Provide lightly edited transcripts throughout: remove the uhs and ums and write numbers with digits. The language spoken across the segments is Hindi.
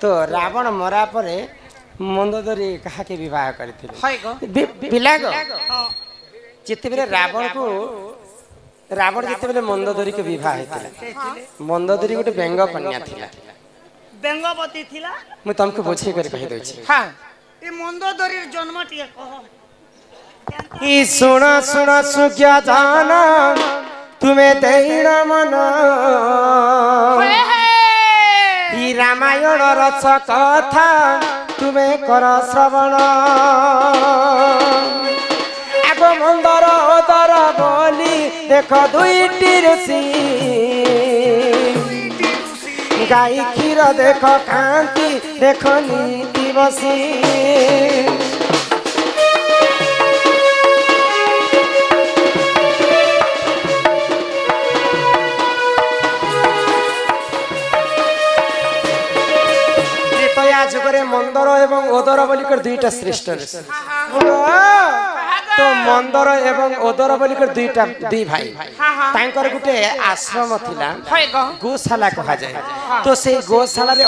तो रावण मरा परे मंदोदरी कहा के विवाह करथिले पिला गो जिते बेले रावण जिते बेले मंदोदरी के विवाह हेतिला मंदोदरी गोटे बेंग कन्या थिला बेंगवती थिला मु तुमको बुझे कर कहि दउ छी हां ए मंदोदरी जन्म टिए कह ई सुना सुना सुख्या जाना तुम्हें देना मना ई रामायण रस कथा तुम्हें कर श्रवण आगो मंदर ओदर बोली देख दुईटी ऋषि गाई क्षीर देख खाती देख नीति बसी जुगरे मंदर एवं ओदर बोलिकर दुईटा श्रेष्ठ तो मंदर एवं ओदर बोलिकर दुईटा दुई भाई तांकर गुटे आश्रम थिला गोशाला कहा जाए तो से गोशाला रे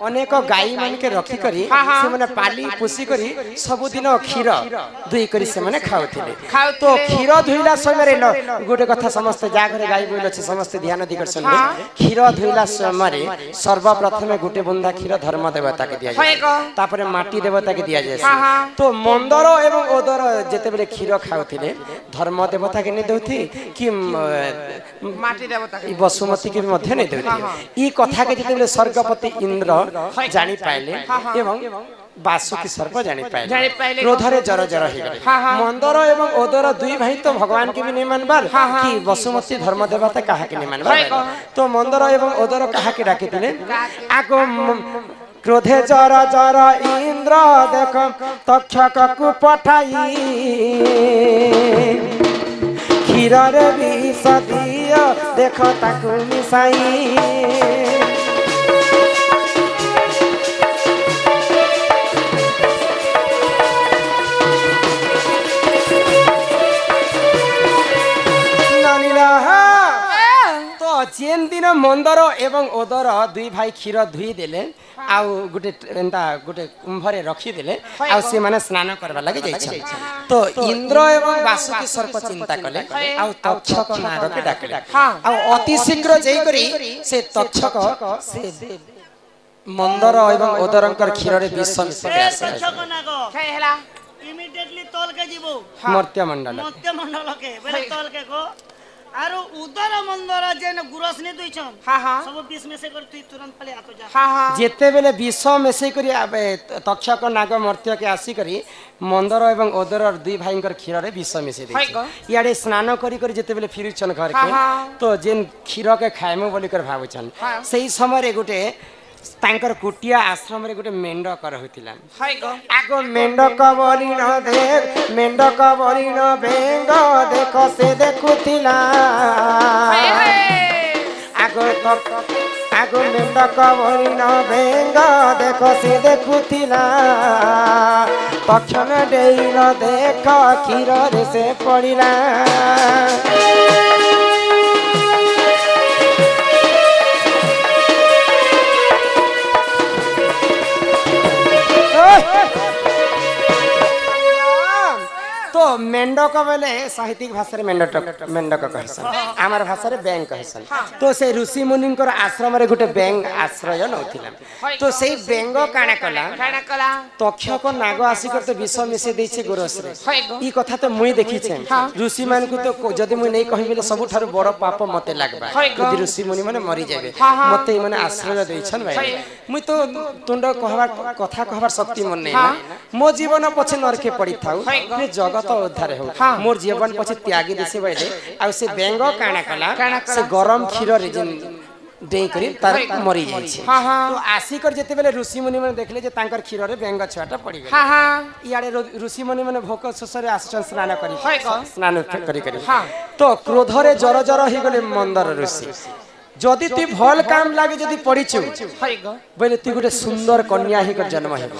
अनेक गाई मान के रखी करी से माने पाली पोसी करी सब दिन क्षीर दुई करी से माने खाउथिले तो क्षीर धुइला समय रे गोटे कथा समस्त जा घरे गाई बोल अछि समस्त ध्यान दी कर सुनबे क्षीर धुइला समय रे सर्वप्रथम गोटे बुंदा क्षीर धर्म देवता के दिया जाय तापरे माटी देवता के दिया जाय तो मंदर एवं ओदर जेते बेले क्षीर खाउथिले धर्म देवता के नै देउथि कि माटी देवता के वसुमती के मध्य नै देउथि ई कथा के जेते बेले स्वर्गपति इंद्र जानी पाइले एवं वासुकी सर्प जानी पाइले क्रोधरे जर जर ही गले मंदर एवं ओदर दुई भाई तो भगवान के भी नहीं मानबार कि वसुमती धर्म देवता कहा के नहीं मानबार तो मंदर एवं ओदर कहा के डाके दिले आगो क्रोधे जर जर इंद्र देख तक्षक को पठाई क्षीर रे विष दियो देख ताकू मिसाई जेन दिन मंदर एवं ओदर दुई भाई क्षीर धुई देले आउ गुटे एंता गुटे कुंभरे रखी देले आउ से माने स्नान करबा लागि जाय छै तो इंद्र एवं वासुकी सर्प चिंता कले आउ तक्षक नाग के डाकले आउ अति शीघ्र जई करी से तक्षक से मंदर एवं ओदरंकर क्षीर रे विष मिसे तक्षक नाग हेला इमीडिएटली तोल के जीवो मर्त्य मंडल के बेले तोल के को आरो उदर मंदर जेन गुरस ने दुइछन सब विष में से कर तू तुरंत पले आतो जा जेते बेले विष में से करी तक्षक नाग मर्त्य के आसी करी मंदर एवं ओदर दुई भाईंकर क्षीर रे विष में से दे याडे स्नान करी करी जेते बेले फिरुछन घर के तो जेन क्षीर के खाइमु बोली कर भाबुछन सही समय रे गुटे तांकर कुटिया आश्रम रे गुटे मेंढक रहथिला आगो मेंढक बोली न देख मेंढक बोली न बेंग देख से देखुथिला आगो मेंढक बोली न बेंग देख से देखुथिला तक्षण देई न देख क्षीर रे से पड़िला तो मेंढक बोले साहित्यिक भाषा रे मेंढक कहसन आमार भाषा रे बेंग कहसन तो से ऋषि मुनिंकर आश्रम रे गुटे बेंग आश्रय नउथिला तो सेई बेंग काना कला तक्षक नाग आसी कर तो विष मिसे दैछे गोरस रे ई कथा तो मुई देखि छै ऋषि मान को तो जदी मुई नै कहिबेले सब थारु बड़ पाप मते लागबा यदि ऋषि मुनि माने मरि जाबे मते माने आश्रय दैछन भाई मुई तो तुंड कहबा कथा कहबार शक्ति मन नै मो जीवन पछे नरके पड़ी थाउ ने जगत उद्धार हो मोर जीवन पछे त्यागी देसे बैले आ से बेंग काना कला से गरम क्षीर रे जिन डेई करी तार मरि जाय छै तो आसी कर जेते बेले ऋषि मुनि माने देखले जे तांकर क्षीर रे बेंग छुआटा पड़ी गेल इयाडे ऋषि मुनि माने भोक शोषरे आसन स्नान करी स्नान करी तो क्रोध रे जर जर ही गले मंदर ऋषि যদি তুই ভাল কাম লাগে যদি পড়িছু বলে তুই গোটে সুন্দর কন্যা হি জন্ম হেব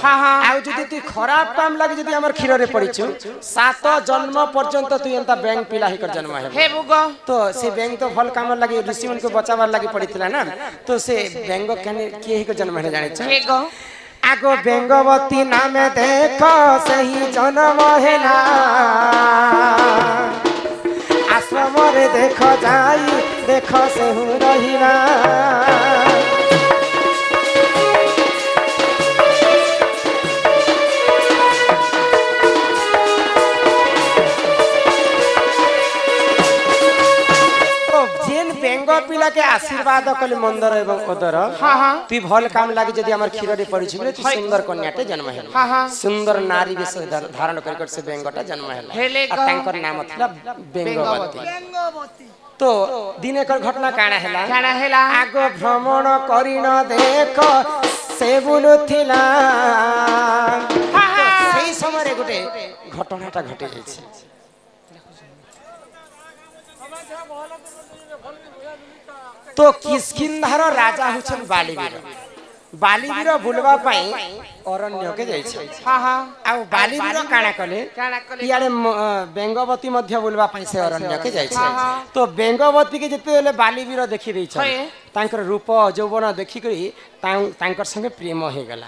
আর যদি তুই খারাপ কাম লাগে যদি আমার ক্ষীরে পড়িছু 7 জন্ম পর্যন্ত তুই এন্তা ব্যাংক পিলা হি জন্ম হেব তো সে ব্যাংক তো ভাল কাম লাগে ঋষি মনকে বচাবার লাগি পড়িছিলা না তো সে ব্যাংক কেনে কি হি জন্ম হেলে জানিছ আগো বেঙ্গবতী নামে দেখ সেই জন্ম হেলা আশ্রমরে দেখ যাই দেখ সেহু রহিলা বেঙ্গ পিলাকে আশীর্বাদ কলি মন্দর এবং ওদর তুই ভাল কাম লাগি যদি আমার ক্ষীরে পড়িছি বলে তুই সুন্দর কন্যাতে জন্ম হেল সুন্দর নারী বেশ ধারণ করি সে বেঙ্গটা জন্ম হেল আর তাঙ্কর নাম ছিল বেঙ্গবতী তো দিনেকর ঘটনা কাଣା হেলা আগ ভ্রমণ করিন দেখ সে বুলুথিলা সেই সময় গোটে ঘটনাটা ঘটে যাইছে তো কিষ্কিন্ধার রাজা হচ্ছেন বালিবীর বালিবীর বুলবা পাই অরণ্যকে যাইছে আর বালিবীর কাଣା কলে ইয়াড়ে বেঙ্গবতী মধ্য বুলবা পাই সে অরণ্যকে যাইছে তো বেঙ্গবতীকে যেতেবেলে বালিবীর দেখি দেইছে তাঙ্কর রূপ যৌবন দেখি করি তাঙ্কর সঙ্গে প্রেম হয়ে গলা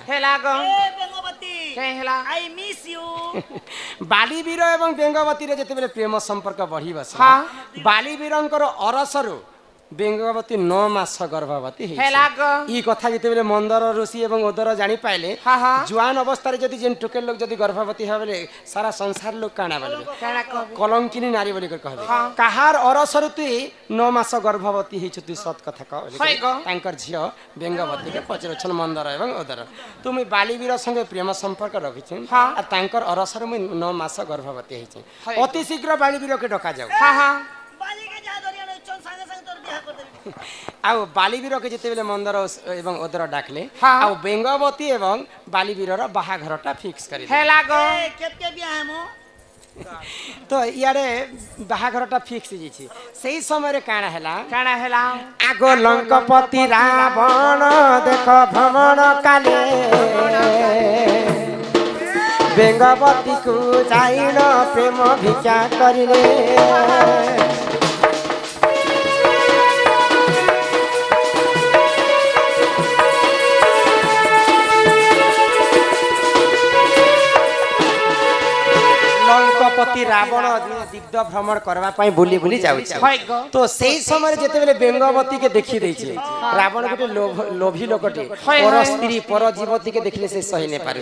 বালিবীর এবং বেঙ্গবতীর যেতেবেলে প্রেম সম্পর্ক বঢ়ি বস বালিবীরঙ্কর অরসরু বেঙ্গবতী 9 মাস গর্ভবতী এই কথা যেতেবেলে মন্দর ঋষি এবং ওদর জানি পাইলে জুয়ান অবস্থায় যদি যেন টুকের লোক যদি গর্ভবতী হবে সারা সংসার লোক কানা বলবে কলঙ্কিনী নারী বলি কহবে কাহার অরসর তুই 9 মাস গর্ভবতী হইছ তুই সৎ কথা কহ তাঙ্কর ঝিও বেঙ্গবতীকে পচরছন মন্দর এবং ওদর তুমি বালিবীর সঙ্গে প্রেম সম্পর্ক রখিছ আর তাঙ্কর অরসর মুই 9 মাস গর্ভবতী হইছ অতি শীঘ্র বালিবীরকে ডকা যাও ଆଉ ବାଲିବୀରକେ ଯେତେବେଳେ ମନ୍ଦର ଏବଂ ଓଦର ଡାକଲେ ଆଉ ବେଙ୍ଗବତୀ ଏବଂ ବାଲିବୀରର ବାହାଘରଟା ଫିକ୍ସ କରି ତ ଇଆଡେ ବାହାଘରଟା ଫିକ୍ସ ହେଇଯାଇଛି ସେଇ ସମୟରେ କାଣା ହେଲା ଆଗ ଲଙ୍କପତି ରାବଣ ଦେଖ ଭ୍ରମଣ କାଲେ ବେଙ୍ଗବତୀକୁ ଯାଇନ ପ୍ରେମ ଭିକ୍ଷା କରିଲେ লঙ্কপতি রাবণ দিগ্ধ ভ্রমণ করবা পাই বুলি বুলি যাଉଛି তো সেই সময় যেতেবেলে বেঙ্গবতীকে দেখি দেইছে রাবণ গোটে লোভী লোকটি পর স্ত্রী পর জীবতীকে দেখলে সে সহি নে পারে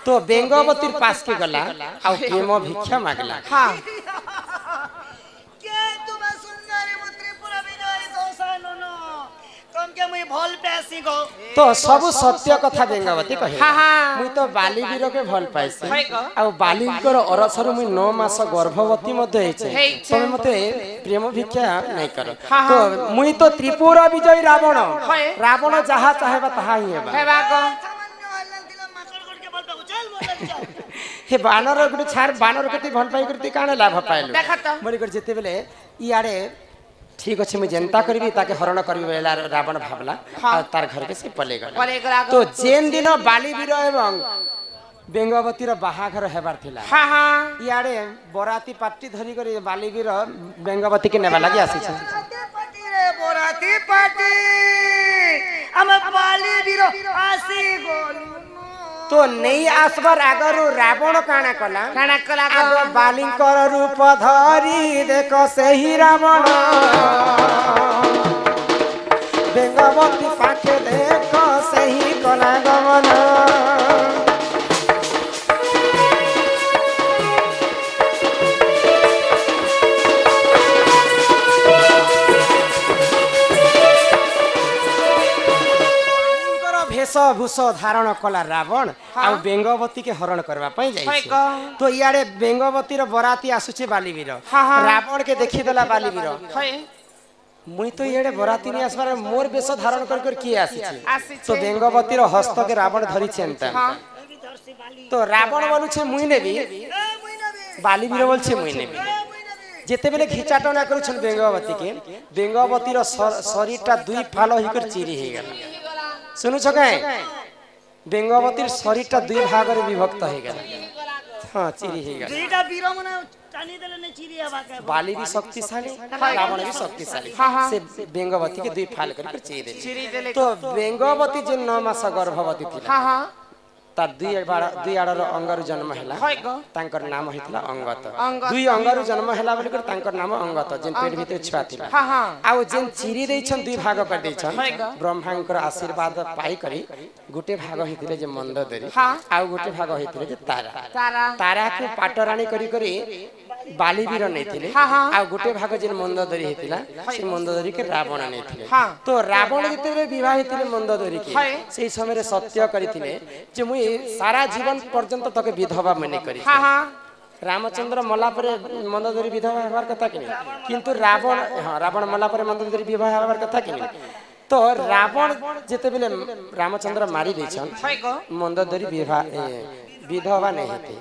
তো বেঙ্গবতীর পাশকে গলা আর প্রেম ভিক্ষা মাগলা কে তুমি সুন্দরী মুত্রি পুরা বিনয় দোসানন তমকে মুই ভাল পেছি গো তো সবু সত্য কথা বেঙ্গবতী কহে মুই তো বালিবীরকে ভাল পাইছি আর বালিবীর অরসর মুই 9 মাস গর্ভবতী মধ্যে হইছে তুমি মতে প্রেম ভিক্ষা নাই কর তো মুই তো ত্রিপুরা বিজয় রাবণ রাবণ যাহা চাহেবা তাহা হি হেবা হে বানর গুটি ছাড় বানর কতি ভাল পাই করতি কানে লাভ পাইলু বলি কর যেতে বেলে ইয়াড়ে ঠিক আছে মুই জেন্তা করবি তাকে হরণ করবি বেলা রাবণ ভাবলা আর তার ঘরকে সে পলে গলা তো যেন দিন বালিবীর এবং বেঙ্গবতীর বাহাঘর হেবার থিলা ইয়াড়ে বরাতি পাটি ধরি করে বালিবীর বেঙ্গবতীকে নেবা লাগি আসিছে বরাতি পাটি আমি বালিবীর আসি গলু তো নেই আসবার আগরু রাবণ কাଣା কলা আগ বালিঙ্কর রূপ ধরি দেখ সেই রাবণ বেঙ্গবতী পাখে দেখ সেই কলা গমন ভূষ ধারণ কলা রাবণ আর বেঙ্গবতী কে হরণ করবা পাই যাইছে তো ইয়াড়ে বেঙ্গবতীর বরাতি আসুছে বালিবীর রাবণ কে দেখি দেলা বালিবীর মুই তো ইয়াড়ে বরাতি নি আসবার মোর বেশ ধারণ কর কি আসিছে তো বেঙ্গবতীর হস্তকে রাবণ ধরিছেন তো রাবণ বলছে মুই নেবি বালিবীর বলছে মুই নেবি जेते बेले घिचाटना करूछन बेंगवती के बेंगवती रो शरीरटा दुई फाल होकर चिरी हे गेला सुनु छ काहे बेंगवतीर शरीरटा दुई भाग रे विभक्त हे गेला हां चिरी हे गेला दुईटा वीर मने टानी देले ने चिरी आबा के बाली भी शक्तिशाली रावण भी शक्तिशाली से बेंगवती के दुई फाल कर चिरी देले तो बेंगवती जे 9 मास गर्भवती थिला हां हां तार दुई आडर अंगारु जन्म हैला तांकर नाम हैतला अंगत दुई अंगारु जन्म हैला बोली कर तांकर नाम अंगत जेन पेट भीतर छुआ थिला आ जेन चिरी दैछन दुई भाग कर दैछन ब्रह्मांकर आशीर्वाद पाई करी गुटे भाग हैतिले जे मंदोदरी आ गुटे भाग हैतिले जे तारा तारा को पाटराणी करी करी बाली वीर नैथिले आ गुटे भाग जेन मंदोदरी हैतिला से मंदोदरी के रावण नैथिले तो रावण जेते विवाह हैतिले मंदोदरी के सेही समय रे सत्य करिथिले जे मुई सारा जीवन पर्यंत तके विधवा मने करी रामचंद्र मला परे मंदोदरी विधवा हेबार कथा कि किंतु रावण रावण मला परे मंदोदरी विवाह हेबार कथा कि तो रावण जेते बेले रामचंद्र मारी दैछन मंदोदरी विधवा नहीं हेते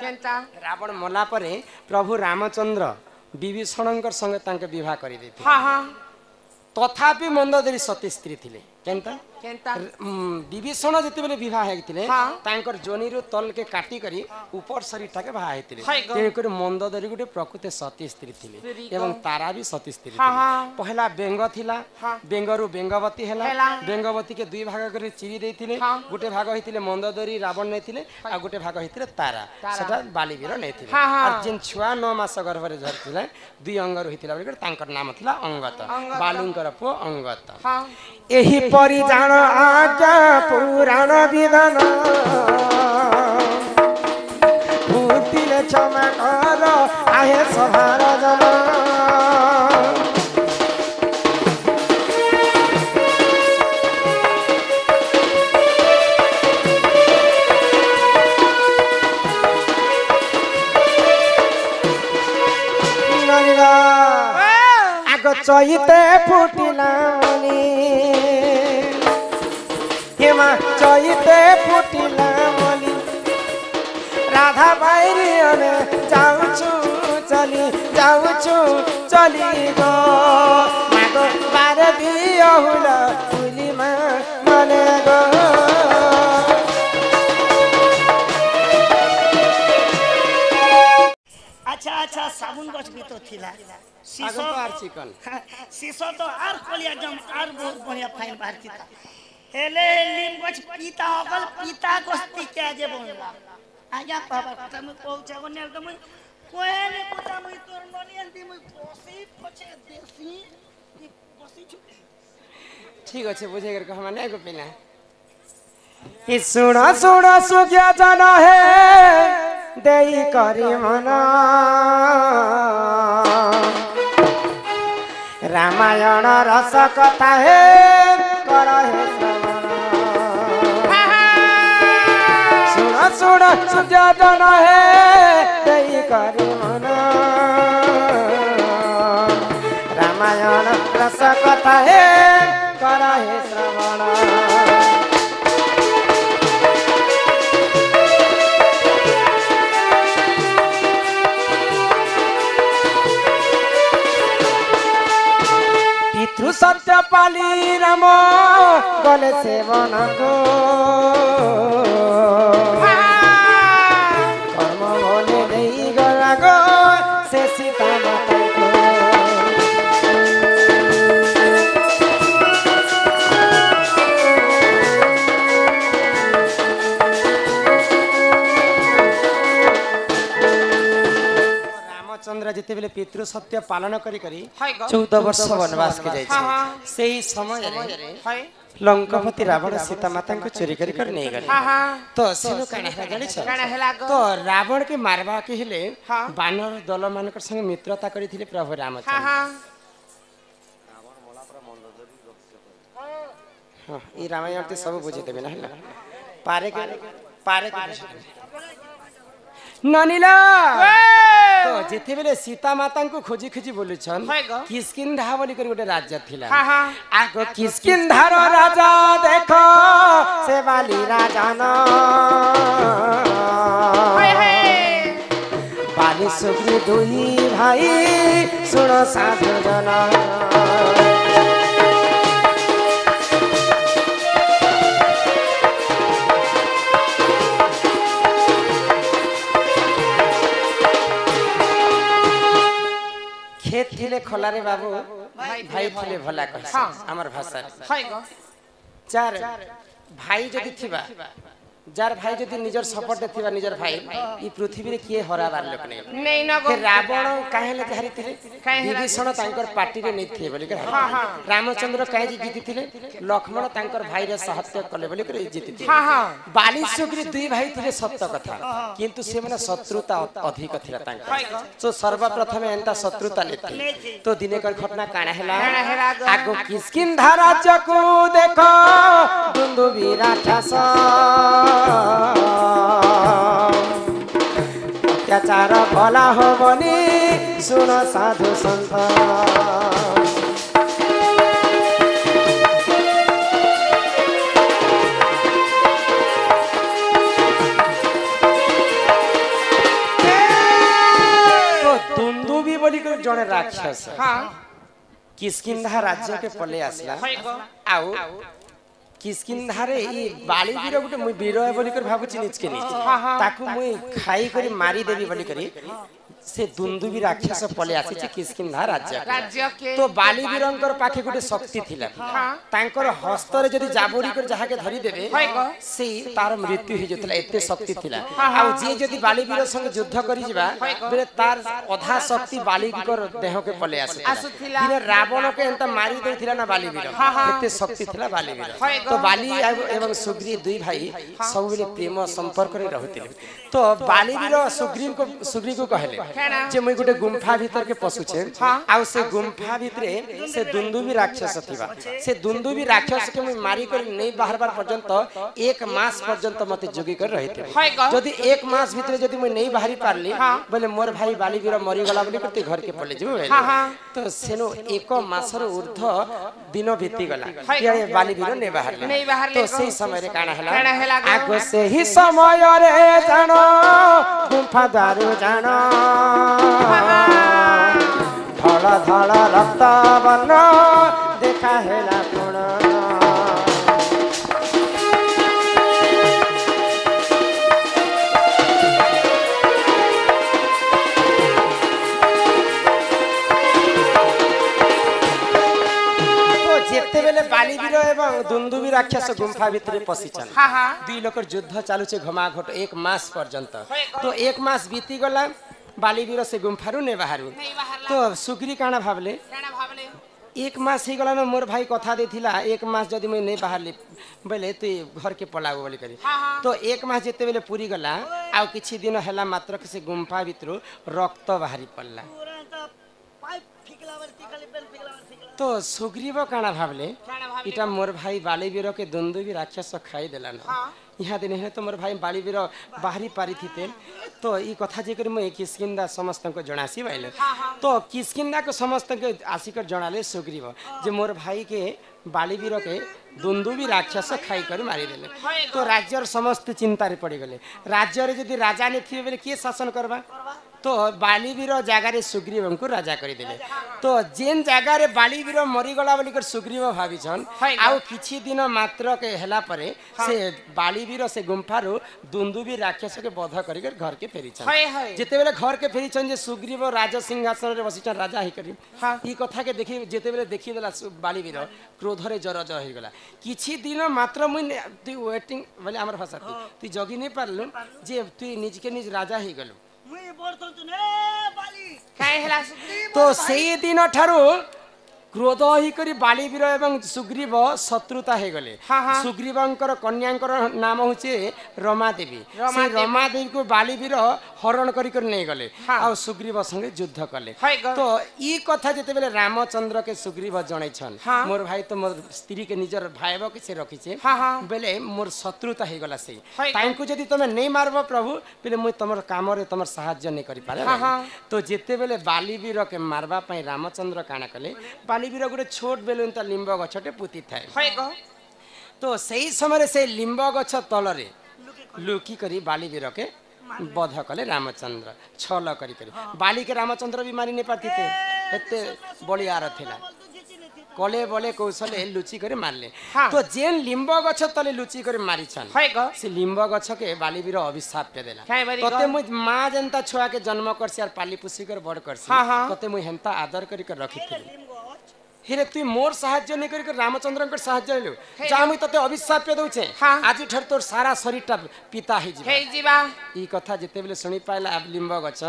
केनता रावण मला परे प्रभु रामचंद्र विभीषणकर संगे तांके विवाह करी दैथि तथापि मंदोदरी सती स्त्री थिले केनता विभीषण जिते बेले विवाह हेतिले तांकर जोनीरु तल के काटी करी ऊपर शरीरटा के बाहा हेतिले ते कर मंदोदरी गुटे प्रकृति सती स्त्री थिले एवं तारा भी सती स्त्री थिले पहला बेंग थिला बेंगरु बेंगवती हेला बेंगवती के दुई भाग करे चिरी देथिले गुटे भाग हेतिले मंदोदरी रावण नेथिले आ गुटे भाग हेतिले तारा सेटा बालीवीर नेथिले आ जिन छुआ 9 मास गर्भ रे धरथिले दुई अंगरु हेतिला बोली कर तांकर नाम थिला अंगत बालुंकर पो अंगत एही परि जान आज्ञा पुराण विधान भूतिले क्षमा कर आहे सभार जन आग चैते फुटिला हेमा चैते फुटिला मली राधा बाइरी में जाऊछु चली गो मागो बारे दियो हुला फुली मने गो अच्छा साबुन गछ भी तो थिला शीशो आर चिकन शीशो तो आर कोली एकदम आर बहुत बढ़िया फाइन बाहर थिता हेले लीम गछ पीता होगल पीता गस्ती के जे बनला आजा पापा कथा में पहुंचा गने एकदम कोहेने पता मैं तोर मनी अंती मैं बसी पछे देसी बसी छुटे ठीक अछि बुझे कर हम नहीं को पिना ई सुना सुग्या जाना है देई करी मना रामायण रस कथा है कर है सुना सुग्या जाना है देई करी मना रामायण रस कथा है कर है श्रवण पितृ सत्य पाली राम गले सेवन को कर्म बोले नहीं गला गो से सीता माता को रामचंद्र जिते बेले पितृ सत्य पालन करी 14 वर्ष वनवास के जाय छै सेही समय रे लंकापति रावण सीता माता को चोरी करी कर नहीं गले तो सेनु काना जानि छ तो रावण के मारबा के हेले बानर दल मानकर संग मित्रता करिथिले प्रभु रामचंद्र रावण मोला पर मंदोदरी हां ई रामायण ते सब बुझे देबे ना पारे के ननीला तो जेते बेले सीता माता को खोजी खोजी बोले छन किसकिंधा बोली कर गोटे राज्य थिला आगो किसकिंधार राजा देखो से वाली राजा न बाली सुग्री दुई भाई सुन साधु जन खेत थिले खोला रे बाबू भाई थिले भला कह हमर भाषा चार भाई जदि थिबा जार भाई जदि निजर सपोर्ट थिबा निजर भाई ई पृथ्वी रे किए हराबार लोक नै न गो रावण काहेले धारी थिले विभीषण तांकर पार्टी रे नै थिए बोली रामचंद्र काहे जीति थिले लक्ष्मण तांकर भाई रे सहायता कले बोली करे जीति थिले बाली सुग्री दुई भाई थिले सत्य कथा किंतु से माने शत्रुता अधिक थिला तांकर तो सर्वप्रथम एंता शत्रुता लेते तो दिनेकर घटना काना हेला आगो किष्किंधा राज्य को देखो दुंदुभी राक्षस अत्याचार भला होबनी सुन साधु संत तो दुंदुभी बोली कर जने राक्षस किष्किंधा राज्य के पले आसला आउ किष्किंधारे ई बाली वीर गुटे मुई वीर बोली कर भाबुची निचके नी ताकू मुई खाई करी मारी देबी बोली करी से दुंदुभी राक्षस पले आसी छि किष्किंधा राज्य के तो बाली वीरंकर पाखे गुटे शक्ति थिला तांकर हस्त रे जदी जाबोरी कर जहा के धरी देबे से तार मृत्यु हो जतला एते शक्ति थिला आ जे जदी बाली वीर संग युद्ध करी जिबा बेले तार अधा शक्ति बाली कर देह के पले आसी बिना रावण के एंता मारी दे थिला ना बाली वीर एते शक्ति थिला बाली वीर तो बाली एवं सुग्रीव दुई भाई सब बेले प्रेम संपर्क रे रहथिले तो बाली वीर सुग्रीव को कहले जे मुई गुटे गुंफा भीतर के पशु छे आ से गुंफा भितरे से दुंदुभी राक्षस थिबा से दुंदुभी राक्षस के मुई मारी कर नै बाहर बार पर्यंत एक मास पर्यंत मते जोगी कर रहिते जदी एक मास भितरे जदी मुई नै बाहरी पारली बोले मोर भाई बाली वीर मरि गला बोली करते घर के पले जेबो तो सेनो एक मासर ऊर्ध्व दिन बीती गला ये बाली वीर नै बाहर तो सेही समय रे काना हला आगो से ही समय रे जानो गुंफा दारू जानो धड़ा धड़ा रक्त वर्ण देखा हेला कोण जेते बेले बाली वीर एवं दुंदुभी राक्षस गुंफा भितरे पसिछन दुई लोकर युद्ध चालू छे घमाघट एक मास पर्यंत तो एक मास बीती गला बाली वीर से गुंफारू ने बाहरु तो सुग्री काना भाबले एक मास ही गला न मोर भाई कथा देथिला एक मास जदी मैं नहीं बाहरली बोले तू घर के पलागो बोली करी तो एक मास जेते बेले पूरी गला आ किछि दिन हैला मात्र से गुंफा भितरु रक्त बाहरी पड़ला तो सुग्रीव काना भाबले इटा मोर भाई बाली वीर के दुंदुभी राक्षस खाई देला न यहाँ दिन है तो मोर भाई बाली वीर बाहरी पारी थीते तो ई कथा जे कर मैं किष्किंधा समस्त को जणासी बाइले तो किष्किंधा को समस्त के आसिकर जणाले सुग्रीव जे मोर भाई के बाली वीर के दुंदुभी राक्षस खाई कर मारी देले तो राज्यर समस्त चिंता रे पड़ी गले राज्य रे जदी राजा ने थिबे बेले के शासन करबा तो बाली वीर जगार सुग्रीव को राजा कर देले तो जेन जगार बाली वीर मरीगला बोली कर सुग्रीव भाविछन आउ किछि दिन मात्र के हेला परे से बाली वीर से गुंफारू दुंदुभी राक्षस के बध करी कर घर के फेरिछन जेते बेले घर के फेरिछन जे सुग्रीव राज सिंहासन रे बसिछन राजा ही करी ई कथा के देखि जेते बेले देखि देला बाली वीर क्रोध रे जर जर हो गला किछि दिन मात्र मुई तू वेटिंग बोले हमर भाषा तू जगी नहीं पारलु जे तू निज के निज राजा ही गलु तो से दिन ठारू क्रोध ही करी बाली वीर एवं सुग्रीव शत्रुता हे गले सुग्रीवंकर कन्यांकर नाम होचे रमा देवी से रमा देवी को बाली वीर हरण करी कर नहीं गले आ सुग्रीव संगे युद्ध कले तो ई कथा जेते बेले रामचंद्र के सुग्रीव जणै छन मोर भाई तो मोर स्त्री के निजर भाईबो के से रखिछे बेले मोर शत्रुता हे गला से तांको जदी तमे नहीं मारबो प्रभु बेले मु तमर काम रे तमर सहाय्य नहीं करि पाले तो जेते बेले बाली वीर के मारबा पई रामचंद्र काना कले बाली वीर गोटे छोट बेलू लिंब गछटे पुति थाए तो सही समय से लिंब गछ तल रे लुकी करी बाली वीर के बध कले रामचंद्र छल करी बाली के रामचंद्र भी मारी नहीं पाती थे एते बलियार थिला कले बले कौशले लुचि करे मारले तो जेन लिंब गछ तले लुचि करे मारी छन से लिंब गछ के बाली बीर अभिशाप पे देला तते मुई मां जनता छुआ के जन्म करसी और पाली पुसी कर बड़ करसी तते मुई हेंता आदर करी कर रखी थी हेरे तु मोर साहाय्य नहीं करी रामचंद्र कर साहाय्य लो जा मुई तते अभिशाप पे दउछे आज ठर तोर सारा शरीरटा पिता हे जीवा ई कथा जते बेले सुनी पाइला अब लिंब गछ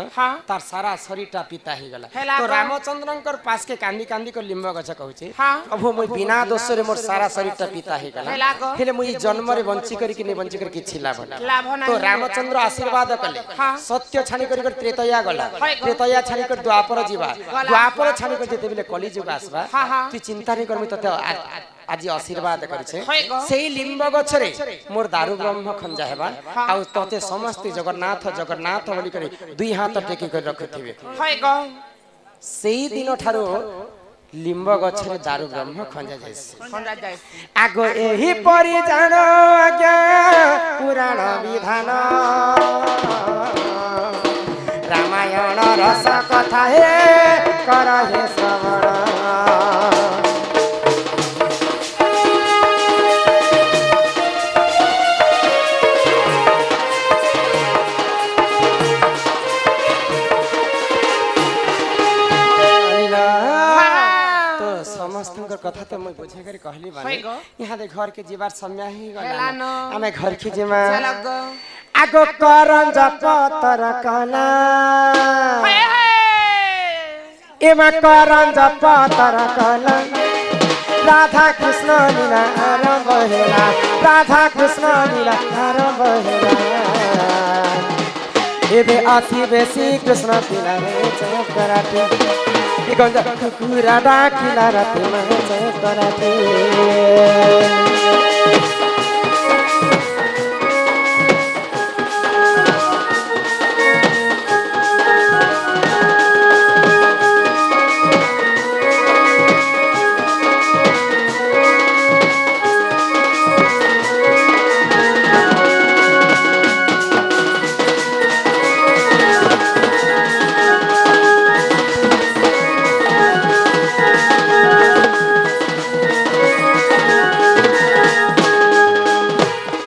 तार सारा शरीरटा पिता हे गला तो रामचंद्र कर पास के कांदी कांदी कर लिंब गछ कहूचे प्रभु मुई बिना दोष रे मोर सारा शरीरटा पिता हे गला हेले मुई जन्म रे वंची करी कि नै वंची करी किछि लाभ ना तो रामचंद्र आशीर्वाद कले सत्य छानी करी कर त्रेतया गला त्रेतया छानी कर द्वापर जीवा द्वापर छानी कर जते बेले कली जुग आसबा तु चिंता नहीं करमी तते आज आशीर्वाद करछे सेही लिंब गछरे मोर दारु ब्रह्म खंजा हेबा आ तते समस्त जगन्नाथ जगन्नाथ बोली करे दुई हाथ टेकी कर रखथिबे सेही दिन ठारो लिंब गछरे दारु ब्रह्म खंजा जाय आगो एही परि जानो आज्ञा पुराण विधान रामायण रस कथा हे कर हे श्रवण कथा तो मैं बुझे कर कहली बानी यहाँ दे घर के जीवार समय ही गला हमें घर की जीवा आगो करन जप तर कला एमा करन जप तर कला राधा कृष्ण लीला आरंभ हेला राधा कृष्ण लीला आरंभ हेला एबे अति बेसी कृष्ण लीला रे जय कराते गंजा कुकुरा डाकिला राते में जय कराते